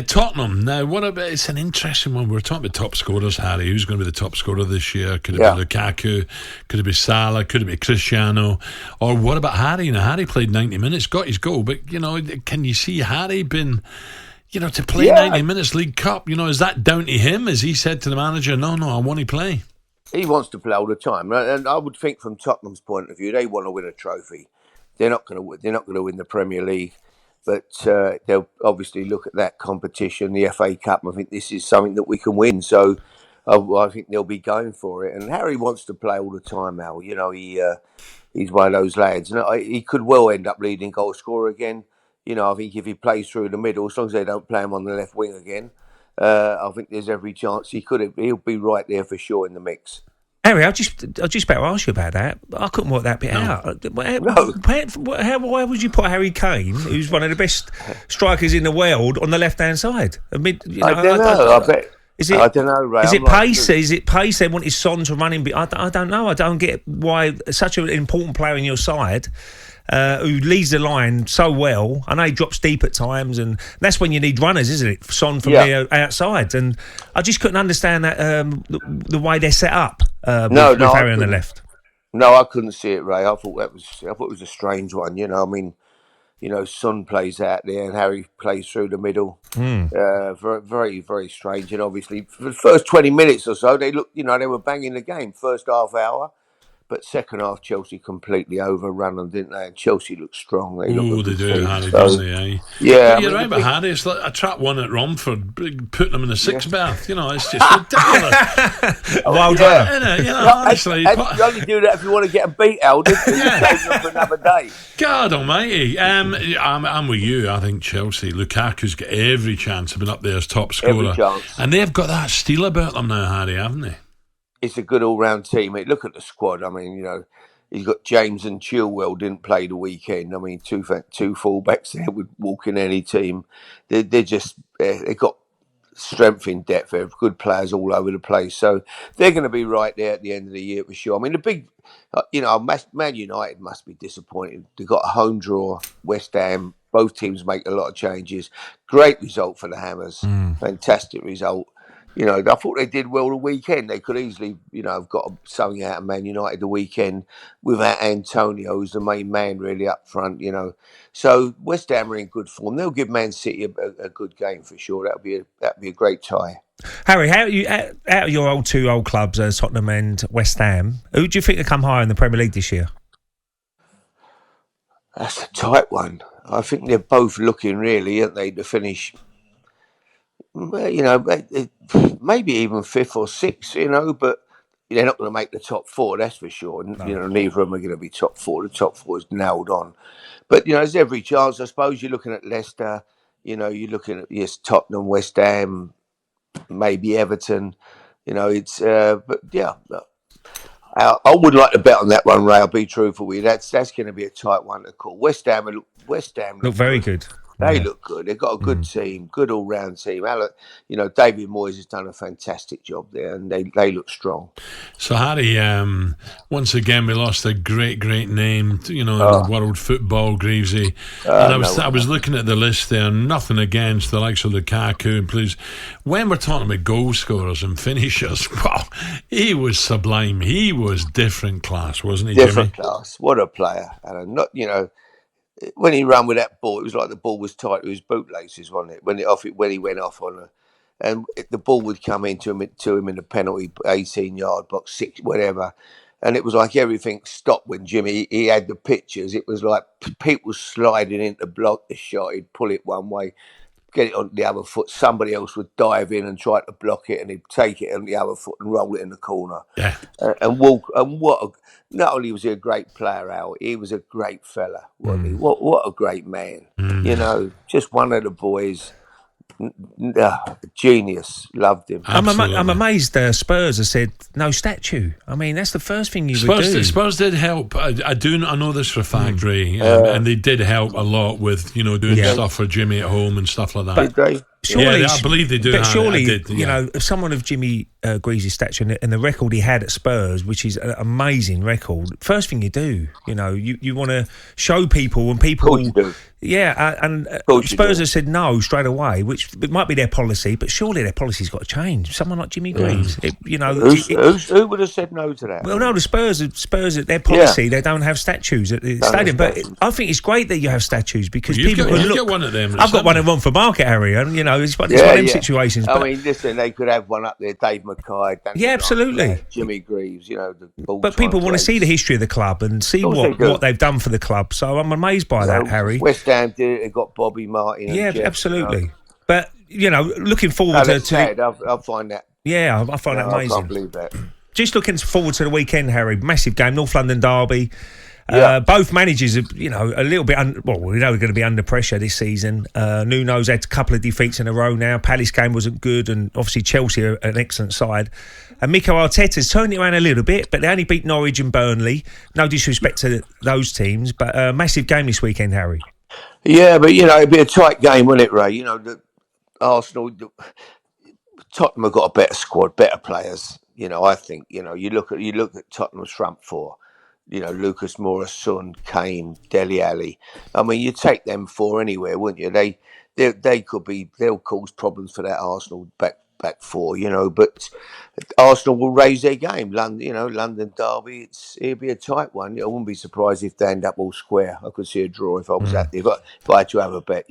Tottenham. Now, what about? It's an interesting one. We're talking about top scorers, Harry. Who's going to be the top scorer this year? Could it be Lukaku? Could it be Salah? Could it be Cristiano? Or what about Harry? Harry played 90 minutes, got his goal, but can you see Harry been, to play 90 minutes League Cup? Is that down to him? As he said to the manager, no, I want to play. He wants to play all the time, and I would think from Tottenham's point of view, they want to win a trophy. They're not going to win the Premier League. But they'll obviously look at that competition, the FA Cup. I think this is something that we can win. So I think they'll be going for it. And Harry wants to play all the time, Al. He's one of those lads. And he could well end up leading goal scorer again. I think if he plays through the middle, as long as they don't play him on the left wing again, I think there's every chance he'll be right there for sure in the mix. Harry, I just about to ask you about that. I couldn't work that bit out. Why would you put Harry Kane, who's one of the best strikers in the world, on the left-hand side? I don't know. I don't know, Ray. Is it pace? Is it pace? They wanted Son to run in. I don't know. I don't get why such an important player in your side, who leads the line so well. I know he drops deep at times, and that's when you need runners, isn't it? Son from the outside, and I just couldn't understand that the way they're set up with Harry on the left. No, I couldn't see it, Ray. I thought it was a strange one. Son plays out there and Harry plays through the middle. Very, very, very strange. And obviously, for the first 20 minutes or so, they looked, they were banging the game. First half hour. But second half, Chelsea completely overrun them, didn't they? And Chelsea looked strong. They do, Harry, don't they? Yeah. But you're right about Harry. It's like a trap one at Romford, putting them in a six bath. It's just ridiculous. Well done. Honestly. You only do that if you want to get a beat out, don't you? Save them for another day. God almighty. I'm with you. I think Chelsea, Lukaku's got every chance of being up there as top scorer. Every chance. And they've got that steel about them now, Harry, haven't they? It's a good all-round team. Look at the squad. I mean, he's got James and Chilwell didn't play the weekend. I mean, two fullbacks there would walk in any team. They've got strength in depth. They're good players all over the place. So they're going to be right there at the end of the year for sure. I mean, the big, Man United must be disappointed. They've got a home draw, West Ham. Both teams make a lot of changes. Great result for the Hammers. Fantastic result. I thought they did well the weekend. They could easily, have got something out of Man United the weekend without Antonio, who's the main man really up front, So West Ham are in good form. They'll give Man City a good game for sure. That'd be a great tie. Harry, out of your two old clubs, Tottenham and West Ham, who do you think will come higher in the Premier League this year? That's a tight one. I think they're both looking really, aren't they, to finish... maybe even fifth or sixth, but they're not going to make the top four, that's for sure. No. Neither of them are going to be top four. The top four is nailed on. But, there's every chance. I suppose you're looking at Leicester, you're looking at, Tottenham, West Ham, maybe Everton, it's, but yeah. I would like to bet on that one, Ray. I'll be truthful with you. That's going to be a tight one to call. West Ham look very good. They look good. They've got a good team, good all-round team. David Moyes has done a fantastic job there, and they look strong. So, Harry, once again, we lost a great, great name, in world football, Greavesy. And I was looking at the list there, nothing against the likes of Lukaku. And please, when we're talking about goal scorers and finishers, wow, he was sublime. He was different class, wasn't he, Different Jimmy? Class. What a player. And when he ran with that ball, it was like the ball was tight to his bootlaces, wasn't it? When he went off on and the ball would come into him in the penalty 18-yard box, 6, whatever, and it was like everything stopped when Jimmy he had the pictures. It was like people sliding in to block the shot. He'd pull it one way, get it on the other foot. Somebody else would dive in and try to block it, and he'd take it on the other foot and roll it in the corner. Yeah, and walk. And not only was he a great player, Al, he was a great fella, wasn't he? What a great man. Just one of the boys. Genius. Loved him. I'm amazed Spurs have said no statue. I mean, that's the first thing you would do. Spurs did help. I know this for a fact, Ray, and they did help a lot with doing stuff for Jimmy at home and stuff like that. But surely, I believe they do. But surely, you know, if someone of Jimmy Greaves' stature and the record he had at Spurs, which is an amazing record, first thing you do, you want to show people, and people, and Spurs have said no straight away, which it might be their policy, but surely their policy's got to change. Someone like Jimmy Greaves, who would have said no to that? Well, no, the Spurs, their policy, they don't have statues at the stadium, but I think it's great that you have statues because people can look. Get one of them. I've got one at Romford Market, Harry, and it's one of them situations. I mean, listen, they could have one up there, Dave Mackay, absolutely, Jimmy Greaves, but people want to see the history of the club and see what they've done for the club. So I'm amazed by that, Harry. West Ham did it. They got Bobby Martin. Yeah, Jeff, absolutely. But looking forward to. Sad. I find that. Yeah, I find that amazing. I can't believe that. Just looking forward to the weekend, Harry. Massive game, North London derby. Both managers are, a little bit. We know we're going to be under pressure this season. Nuno's had a couple of defeats in a row now. Palace game wasn't good, and obviously Chelsea are an excellent side. And Mikel Arteta's turned it around a little bit, but they only beat Norwich and Burnley. No disrespect to those teams, but massive game this weekend, Harry. Yeah, but it'd be a tight game, wouldn't it, Ray? Arsenal, Tottenham have got a better squad, better players. I think. You look at Tottenham's front four. Lucas Moura, Son, Kane, Dele Alli. I mean, you take them four anywhere, wouldn't you? They'll cause problems for that Arsenal back four, but Arsenal will raise their game. London derby, it'll be a tight one. I wouldn't be surprised if they end up all square. I could see a draw if I was at there, but if I had to have a bet,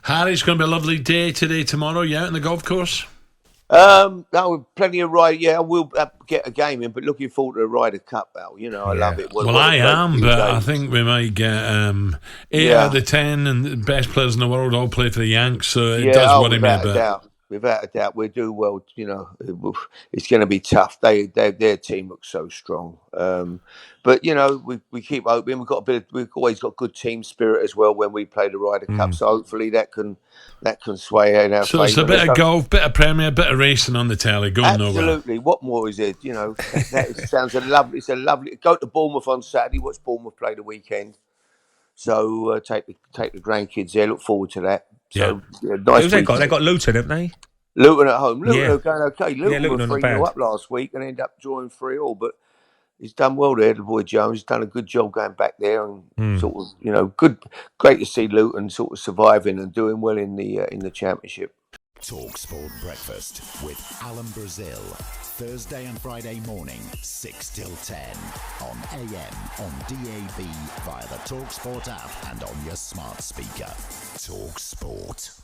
Harry, it's going to be a lovely day today, tomorrow. You out on the golf course? No, plenty of ride. Yeah, I will get a game in, but looking forward to the Ryder Cup, Al. I love it. I am, but I think we might get 8 out of the 10 and the best players in the world all play for the Yanks, so it does worry me a bit. Without a doubt, we do well. It's going to be tough. Their team looks so strong. But we keep hoping. We've always got good team spirit as well when we play the Ryder Cup. So hopefully that can sway in our favour. So it's a bit of golf, bit of Premier, bit of racing on the telly. Absolutely. What more is it? That sounds lovely. It's a lovely. Go to Bournemouth on Saturday. Watch Bournemouth play the weekend. So take the grandkids there. Look forward to that. So, nice. Who's they got? They got Luton, haven't they? Luton at home. Luton are going okay. Luton were 3-0 up last week and ended up drawing 3-3. But he's done well there, the boy Jones. He's done a good job going back there and sort of, great to see Luton sort of surviving and doing well in the Championship. talkSPORT Breakfast with Alan Brazil. Thursday and Friday morning, 6 till 10. On AM, on DAB, via the talkSPORT app and on your smart speaker. talkSPORT.